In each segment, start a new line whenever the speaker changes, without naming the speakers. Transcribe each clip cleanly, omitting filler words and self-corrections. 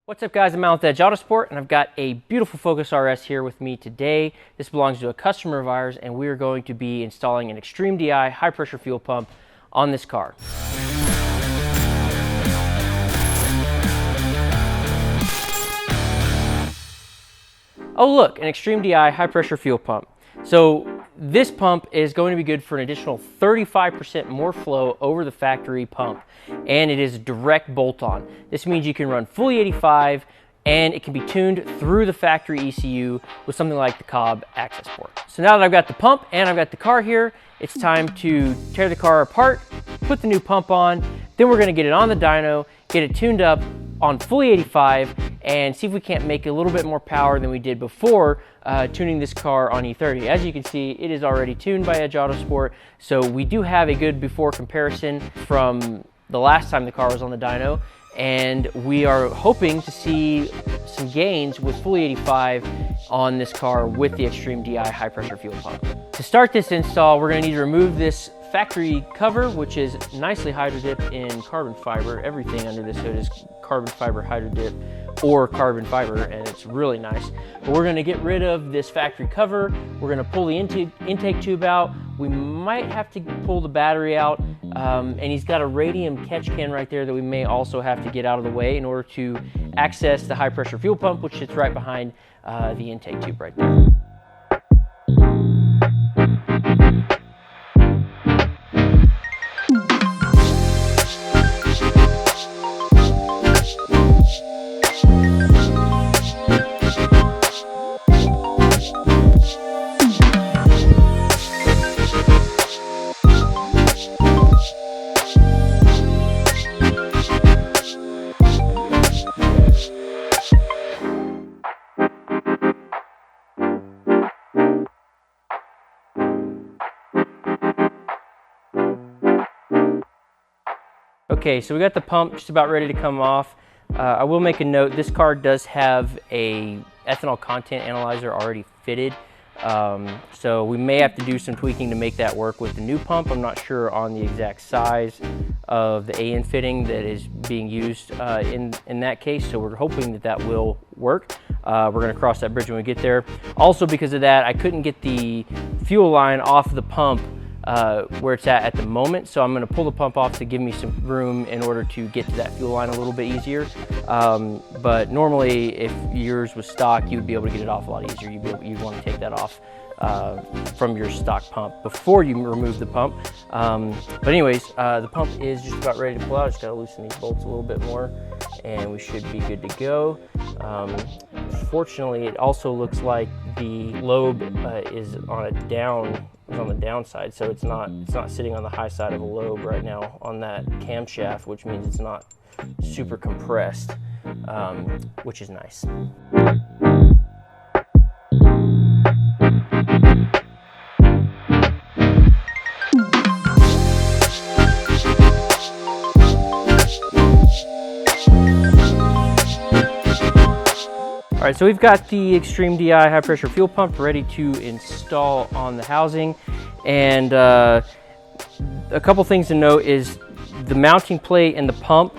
What's up guys, I'm Al with Autosport and I've got a beautiful Focus RS here with me today. This belongs to a customer of ours and we are going to be installing an Xtreme DI high pressure fuel pump on this car. Oh look, an Xtreme DI high pressure fuel pump. So this pump is going to be good for an additional 35% more flow over the factory pump, and it is direct bolt-on. This means you can run fully 85 and it can be tuned through the factory ECU with something like the Cobb access port. So now that I've got the pump and I've got the car here, it's time to tear the car apart, put the new pump on, then we're gonna get it on the dyno, get it tuned up on fully 85, and see if we can't make a little bit more power than we did before tuning this car on E30. As you can see, it is already tuned by Edge Autosport, so we do have a good before comparison from the last time the car was on the dyno, and we are hoping to see some gains with fully 85 on this car with the Xtreme DI high pressure fuel pump. To start this install, we're going to need to remove this factory cover, which is nicely hydro dipped in carbon fiber. Everything under this hood is carbon fiber hydro dip or carbon fiber, and it's really nice. But we're going to get rid of this factory cover. We're going to pull the intake tube out. We might have to pull the battery out, and he's got a radium catch can right there that we may also have to get out of the way in order to access the high pressure fuel pump, which sits right behind the intake tube right there. Okay, so we got the pump just about ready to come off. I will make a note, this car does have a ethanol content analyzer already fitted. So we may have to do some tweaking to make that work with the new pump. I'm not sure on the exact size of the AN fitting that is being used in that case, so we're hoping that that will work. We're going to cross that bridge when we get there. Also because of that, I couldn't get the fuel line off the pump where it's at the moment, so I'm going to pull the pump off to give me some room in order to get to that fuel line a little bit easier. But normally if yours was stock, you would be able to get it off a lot easier. You'd want to take that off from your stock pump before you remove the pump. But anyways, the pump is just about ready to pull out. Just got to loosen these bolts a little bit more and we should be good to go. Fortunately, it also looks like the lobe is on the downside, so it's not sitting on the high side of a lobe right now on that camshaft, which means it's not super compressed, which is nice. All right, so we've got the Xtreme DI high pressure fuel pump ready to install on the housing, and a couple things to note is the mounting plate and the pump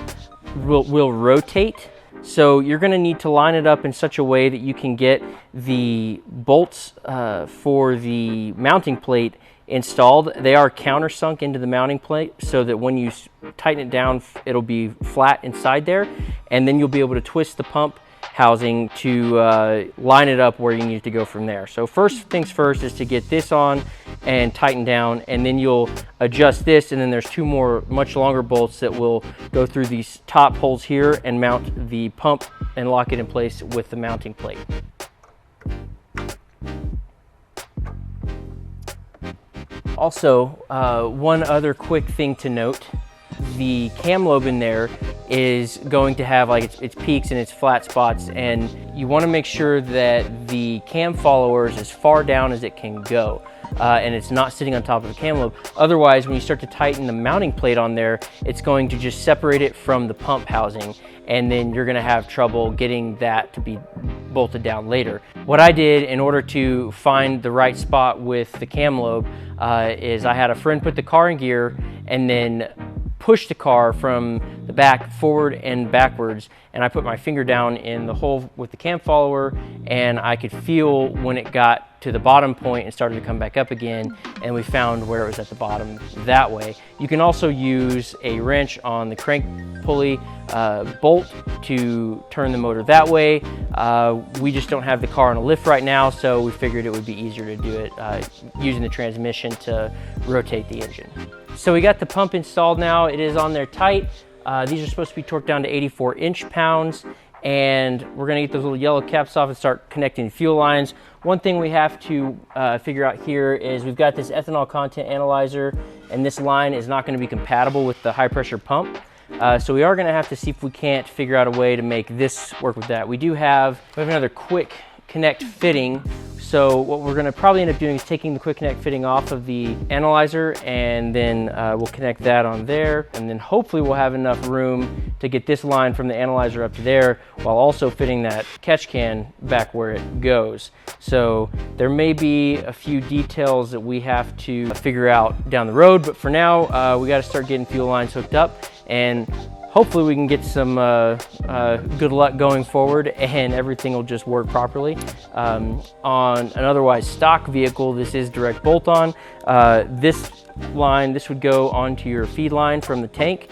will rotate, so you're going to need to line it up in such a way that you can get the bolts for the mounting plate installed. They are countersunk into the mounting plate so that when you tighten it down, it'll be flat inside there, and then you'll be able to twist the pump housing to line it up where you need it to go from there. So first things first is to get this on and tighten down, and then you'll adjust this, and then there's two more much longer bolts that will go through these top holes here and mount the pump and lock it in place with the mounting plate. Also, one other quick thing to note, the cam lobe in there is going to have like its peaks and its flat spots, and you want to make sure that the cam follower is as far down as it can go, and it's not sitting on top of the cam lobe. Otherwise, when you start to tighten the mounting plate on there, it's going to just separate it from the pump housing, and then you're going to have trouble getting that to be bolted down later. What I did in order to find the right spot with the cam lobe is I had a friend put the car in gear and then push the car from the back forward and backwards, and I put my finger down in the hole with the cam follower, and I could feel when it got to the bottom point and started to come back up again, and we found where it was at the bottom that way. You can also use a wrench on the crank pulley bolt to turn the motor that way. We just don't have the car on a lift right now, so we figured it would be easier to do it using the transmission to rotate the engine. So we got the pump installed now. It is on there tight. These are supposed to be torqued down to 84 inch-pounds, and we're gonna get those little yellow caps off and start connecting fuel lines. One thing we have to figure out here is we've got this ethanol content analyzer, and this line is not gonna be compatible with the high pressure pump. So we are gonna have to see if we can't figure out a way to make this work with that. We have another quick connect fitting. So what we're gonna probably end up doing is taking the quick connect fitting off of the analyzer, and then we'll connect that on there. And then hopefully we'll have enough room to get this line from the analyzer up to there while also fitting that catch can back where it goes. So there may be a few details that we have to figure out down the road, but for now, we gotta start getting fuel lines hooked up, and hopefully we can get some good luck going forward and everything will just work properly. On an otherwise stock vehicle, this is direct bolt-on. This would go onto your feed line from the tank,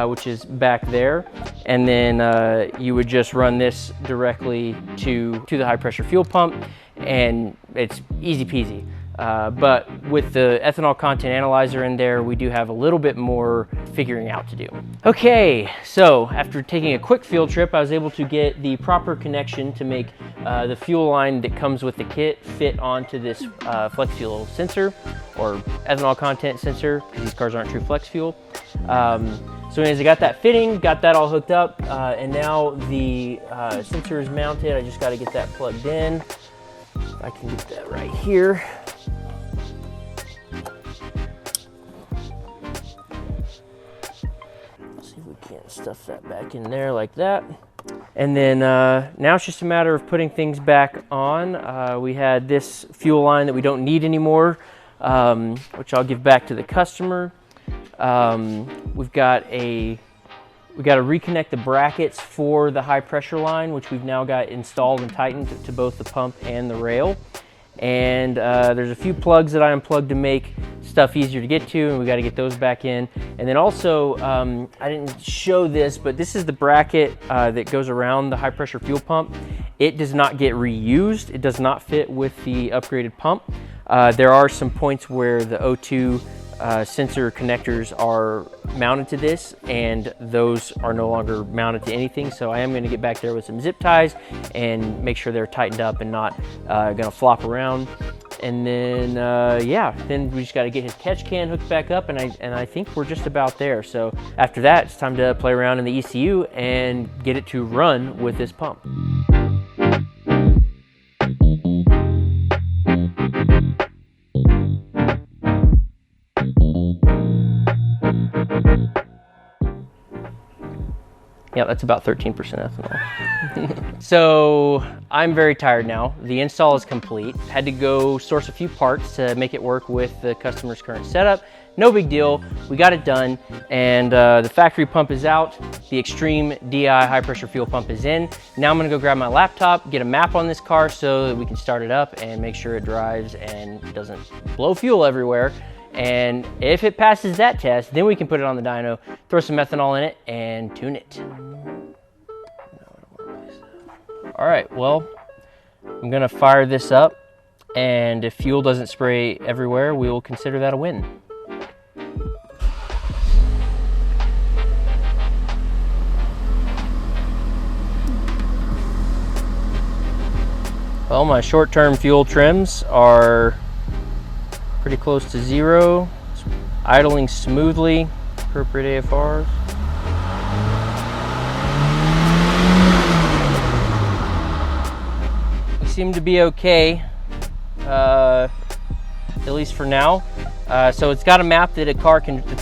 which is back there. And then you would just run this directly to the high pressure fuel pump, and it's easy peasy. But with the ethanol content analyzer in there, we do have a little bit more figuring out to do. Okay, so after taking a quick field trip, I was able to get the proper connection to make the fuel line that comes with the kit fit onto this flex fuel sensor, or ethanol content sensor, because these cars aren't true flex fuel. So anyways, I got that fitting, got that all hooked up, and now the sensor is mounted. I just got to get that plugged in. I can get that right here. Stuff that back in there like that. And then now it's just a matter of putting things back on. We had this fuel line that we don't need anymore, which I'll give back to the customer. We've got to reconnect the brackets for the high pressure line, which we've now got installed and tightened to both the pump and the rail. And there's a few plugs that I unplugged to make stuff easier to get to, and we got to get those back in. And then also, I didn't show this, but this is the bracket that goes around the high pressure fuel pump. It does not get reused. It does not fit with the upgraded pump. There are some points where the O2 sensor connectors are mounted to this, and those are no longer mounted to anything. So I am going to get back there with some zip ties and make sure they're tightened up and not going to flop around. And then yeah, then we just got to get his catch can hooked back up, and I think we're just about there. So after that, it's time to play around in the ECU and get it to run with this pump. Yeah, that's about 13% ethanol. So I'm very tired now. The install is complete. Had to go source a few parts to make it work with the customer's current setup. No big deal, we got it done, and the factory pump is out. The Xtreme DI high pressure fuel pump is in. Now I'm gonna go grab my laptop, get a map on this car so that we can start it up and make sure it drives and doesn't blow fuel everywhere. And if it passes that test, then we can put it on the dyno, throw some ethanol in it, and tune it. All right, well, I'm gonna fire this up, and if fuel doesn't spray everywhere, we will consider that a win. Well, my short-term fuel trims are pretty close to zero. It's idling smoothly, appropriate AFRs. We seem to be okay, at least for now. So it's got a map that the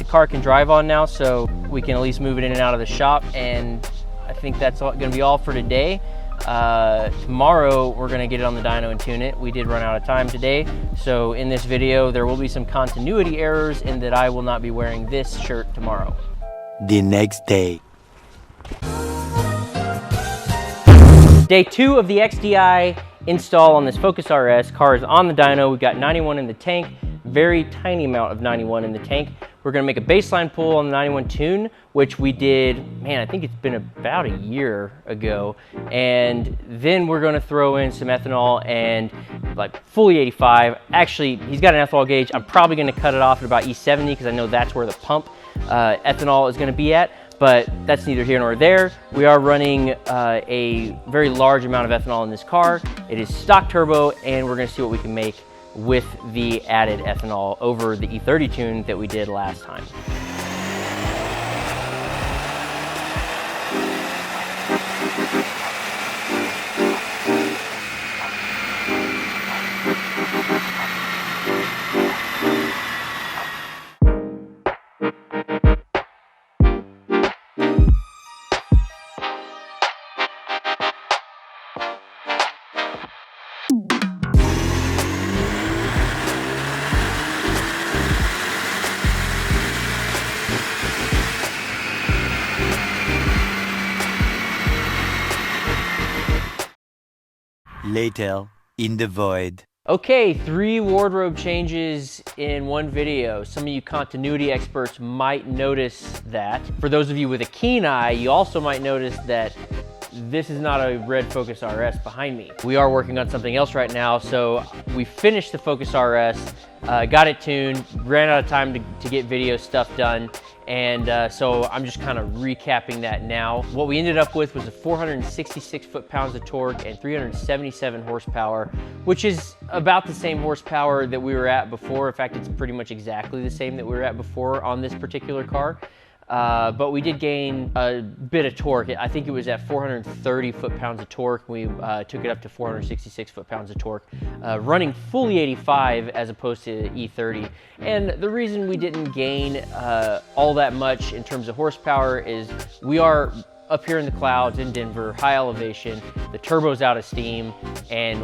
car can drive on now, so we can at least move it in and out of the shop. And I think that's going to be all for today. Tomorrow we're going to get it on the dyno and tune it. We did run out of time today, so in this video there will be some continuity errors in that I will not be wearing this shirt tomorrow.
the next day.
Day 2 of the XDI install on this Focus RS. Car is on the dyno. We've got 91 in the tank, very tiny amount of 91 in the tank. We're gonna make a baseline pull on the 91 tune, which we did, man, I think it's been about a year ago. And then we're gonna throw in some ethanol and like fully 85. Actually, he's got an ethanol gauge. I'm probably gonna cut it off at about E70 because I know that's where the pump ethanol is gonna be at, but that's neither here nor there. We are running a very large amount of ethanol in this car. It is stock turbo, and we're gonna see what we can make with the added ethanol over the E30 tune that we did last time.
Later, in the void.
Okay, 3 wardrobe changes in one video. Some of you continuity experts might notice that. For those of you with a keen eye, you also might notice that this is not a red Focus RS behind me. We are working on something else right now, so we finished the Focus RS, got it tuned, ran out of time to get video stuff done, and so I'm just kind of recapping that now. What we ended up with was a 466 foot-pounds of torque and 377 horsepower, which is about the same horsepower that we were at before. In fact, it's pretty much exactly the same that we were at before on this particular car. But we did gain a bit of torque. I think it was at 430 foot-pounds of torque. We took it up to 466 foot-pounds of torque, running fully 85 as opposed to E30. And the reason we didn't gain all that much in terms of horsepower is we are up here in the clouds in Denver, high elevation, the turbo's out of steam, and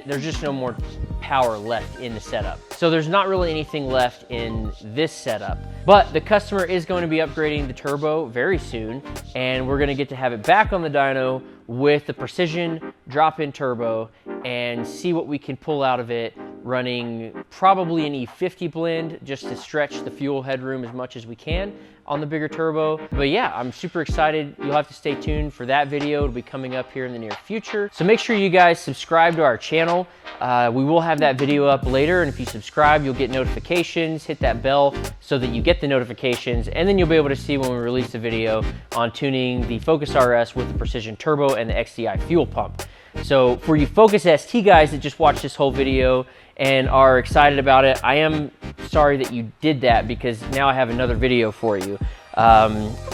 there's just no more power left in the setup. So there's not really anything left in this setup. But the customer is going to be upgrading the turbo very soon, and we're gonna get to have it back on the dyno with the precision drop-in turbo and see what we can pull out of it, running probably an E50 blend just to stretch the fuel headroom as much as we can on the bigger turbo. But yeah, I'm super excited. You'll have to stay tuned for that video. It'll be coming up here in the near future. So make sure you guys subscribe to our channel. We will have that video up later, and if you subscribe, you'll get notifications. Hit that bell so that you get the notifications, and then you'll be able to see when we release the video on tuning the Focus RS with the Precision Turbo and the XDI fuel pump. So for you Focus ST guys that just watched this whole video and are excited about it, I am sorry that you did that, because now I have another video for you.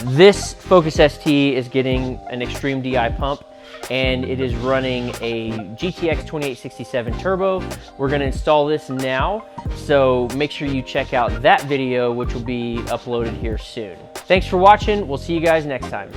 This Focus ST is getting an Xtreme DI pump, and it is running a GTX 2867 turbo. We're gonna install this now, so make sure you check out that video, which will be uploaded here soon. Thanks for watching. We'll see you guys next time.